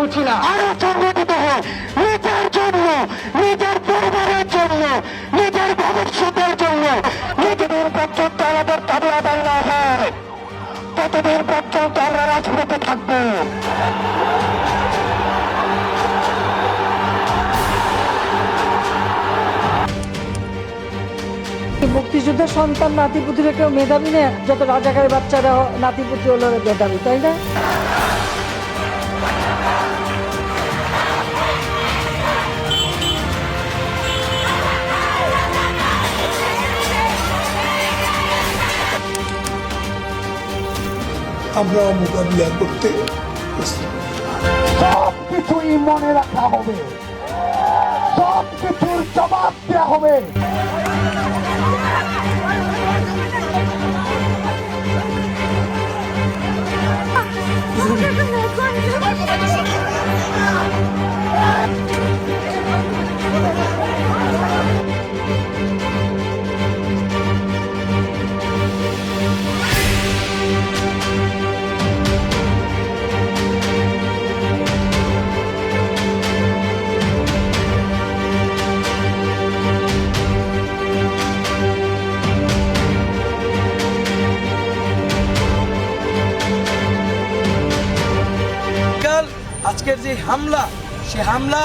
বলছি না, আরো সংগঠিত হয় নিজের জন্য, নিজের পরিবারের জন্য, নিজের ভবিষ্যতের জন্য। নিজেদের পর্যন্ত আমাদের দাবি আদায় না হয় ততদিন পর্যন্ত আমরা রাজপথে থাকবো। মুক্তিযুদ্ধের সন্তান নাতিপুতিরা কেউ মেধাবী না, যত রাজাকারের বাচ্চারা নাতিপুতি হলো মেধাবী, তাই না? আমরা মোকাবিলা করতে সব কিছুই মনে রাখা হবে, সব কিছুর জবাব দেওয়া হবে। আজকের যে হামলা, সে হামলা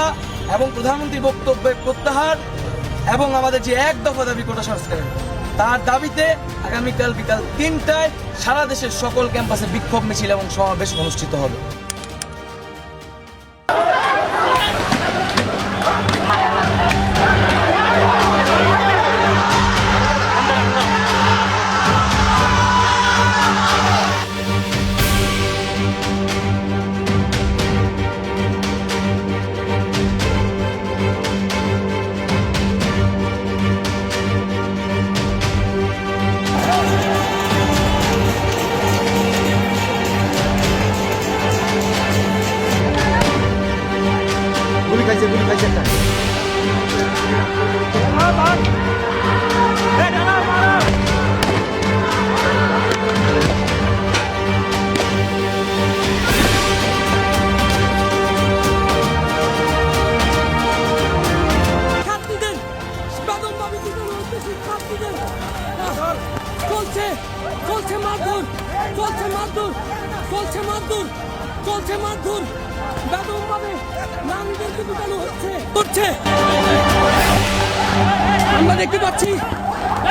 এবং প্রধানমন্ত্রী বক্তব্যের প্রত্যাহার এবং আমাদের যে এক দফা দাবি কোটা সংস্কার, তার দাবিতে আগামীকাল বিকাল ৩টায় সারা দেশের সকল ক্যাম্পাসে বিক্ষোভ মিছিল এবং সমাবেশ অনুষ্ঠিত হবে।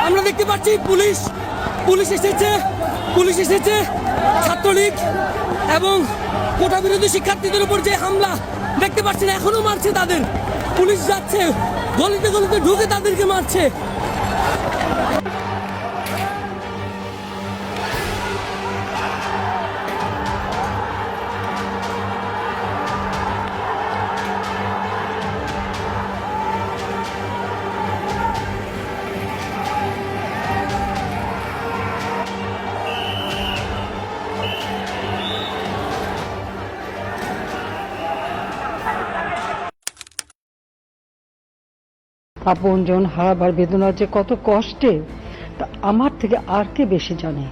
আমরা দেখতে পাচ্ছি পুলিশ এসেছে ছাত্রলীগ এবং কোটা বিরোধী শিক্ষার্থীদের উপর যে হামলা দেখতে পাচ্ছি না, এখনো মারছে তাদের। পুলিশ যাচ্ছে গলিতে গলিতে ঢুকে তাদেরকে মারছে। আপনজন হারাবার বেদনা যে কত কষ্টে, তা আমার থেকে আর কে বেশি জানে।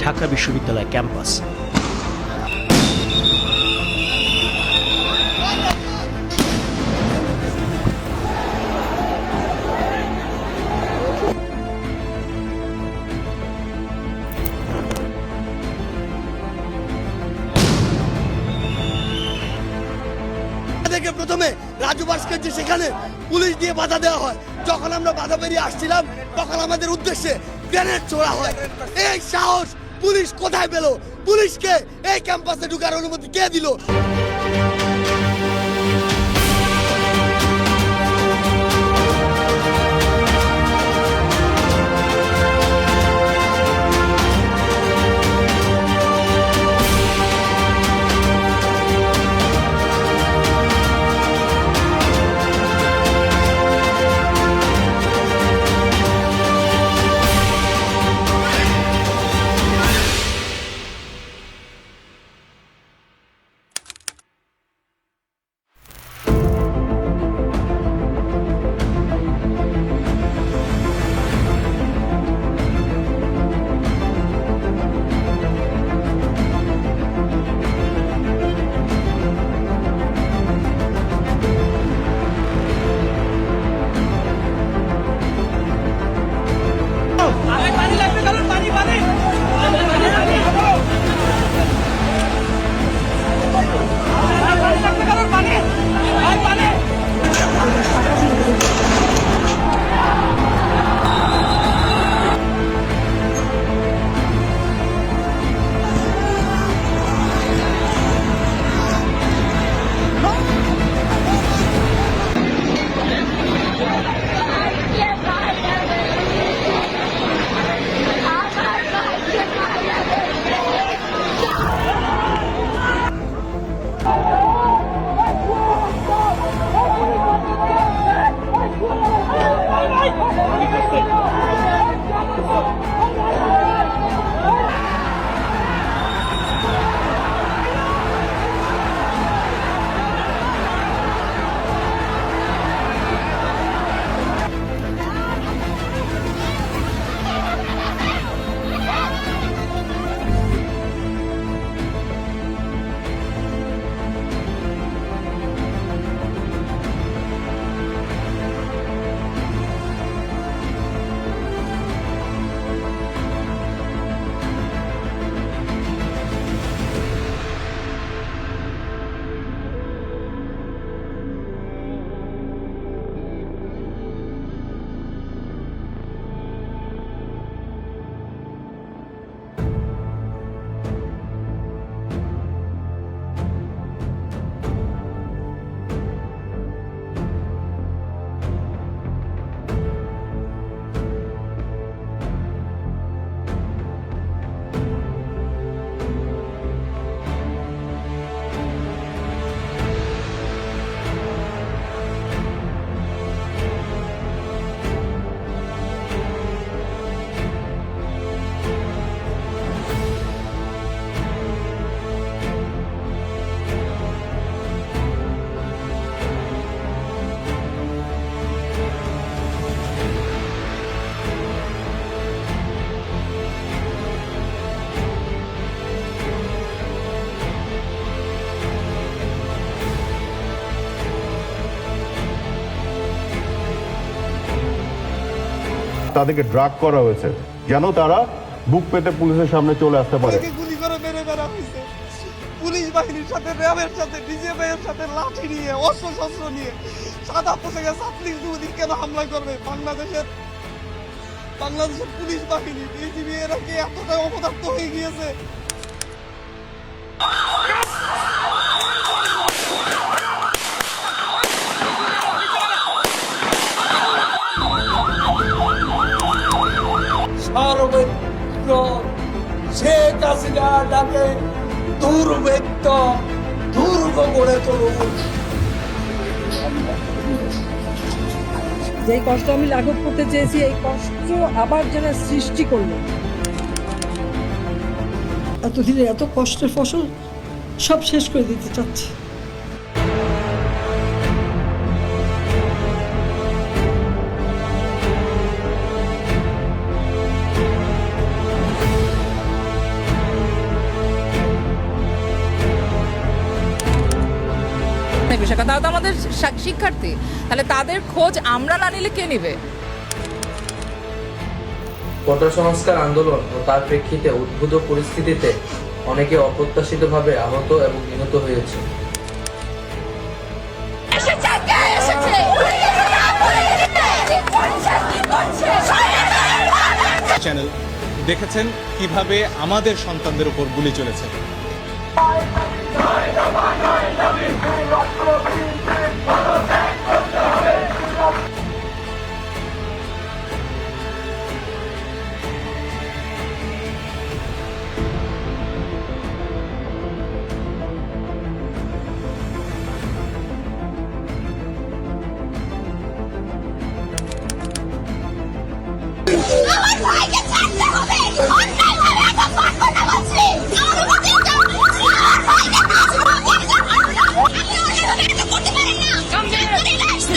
ঢাকা বিশ্ববিদ্যালয় ক্যাম্পাস। প্রথমে রাজু ভাস্কর্য সেখানে পুলিশ দিয়ে বাধা দেওয়া হয়। যখন আমরা বাধা পেরিয়ে আসছিলাম তখন আমাদের উদ্দেশ্যে গ্রেনেড ছোড়া হয়। এই সাহস পুলিশ কোথায় পেল? পুলিশকে এই ক্যাম্পাসে ঢুকার অনুমতি কে দিল? তাদেরকে ড্রাগ করা হয়েছে যেন তারা বুক পেতে পুলিশের সামনে চলে আসতে পারে। গুলি করে মেরে ফেলা হয়েছে পুলিশ বাহিনীর সাথে, র্যাবের সাথে, ডিজিএফআইয়ের সাথে লাঠি নিয়ে, অস্ত্র শস্ত্র নিয়ে সাদা পোশাকে ছাত্রী যুবতী কেন হামলা করবে? বাংলাদেশের পুলিশ বাহিনী, বিজিবি এরা কি এতটাই অপদার্থ হয়ে গিয়েছে? সর্বত্র শেখ হাসিনা ডাকে দুর্বৃত্ত দুর্গ গড়ে তুলুন। যেই কষ্ট আমি লাঘব করতে চেয়েছি, এই কষ্ট আবার যেন সৃষ্টি করলো। এতদিনে এত কষ্টের ফসল সব শেষ করে দিতে চাচ্ছি। বিষয় তারা তো আমাদের শিক্ষার্থী, তাহলে তাদের খোঁজ আমরা না নিলে কে নেবে? কোটা সংস্কার আন্দোলন ও তার প্রেক্ষিতে উদ্ভূত পরিস্থিতিতে অনেকে অপ্রত্যাশিতভাবে আহত এবং নিহত হয়েছে। চ্যানেল দেখেছেন কিভাবে আমাদের সন্তানদের উপর গুলি চলেছে।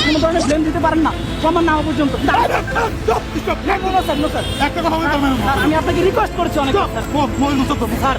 কোনো ধরনের ব্লেম দিতে পারেন না প্রমাণ না হওয়া পর্যন্ত। আমি আপনাকে রিকোয়েস্ট করেছি অনেক স্যার।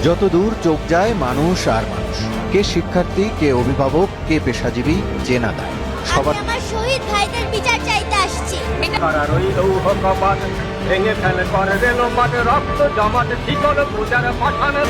যত দূর চোখ যায় মানুষ আর মানুষ, কে শিক্ষার্থী, কে অভিভাবক, কে পেশাজীবী, চেনা দায় সবার। আমার শহীদ ভাইদের বিচার চাইতে আসছি। ভেঙে ফেলে করে রেল মাঠে রক্ত জমাতে শিকল পূজার পাঠানো।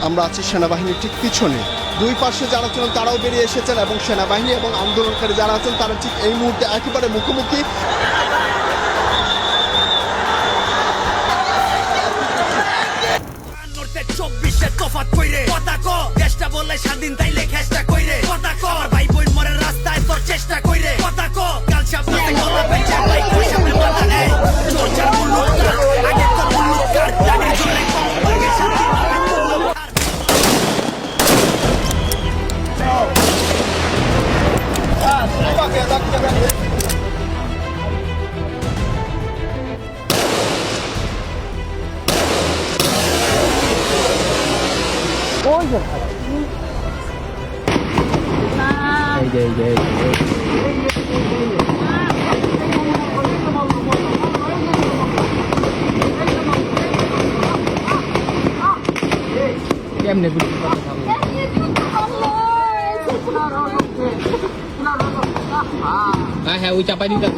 আমরা আছি সেনাবাহিনীর ঠিক পিছনে। দুই পাশে যারা ছিলেন তারাও বেরিয়ে এসেছেন এবং সেনাবাহিনী এবং আন্দোলনকারী যারা আছেন তারা ঠিক এই মুহূর্তে একেবারে মুখোমুখি। তফাৎ কইরে কথা ক দেশটা বলে স্বাধীন তাইলে খেষ্টা কইরে কথা ক ভাই বোন মরে রাস্তায় তোর চেষ্টা কইরে কথা ক কাল সামনে গলা বেঁচে ভাই কই সামনে মাথা নেই চর্চার মুলুক আগে তোর মুলুক কার দাঁড়িয়ে চলে কম ভাগে শান্তি পাবে ওই যে ভাই হ্যাঁ ওই চাপাই দিতে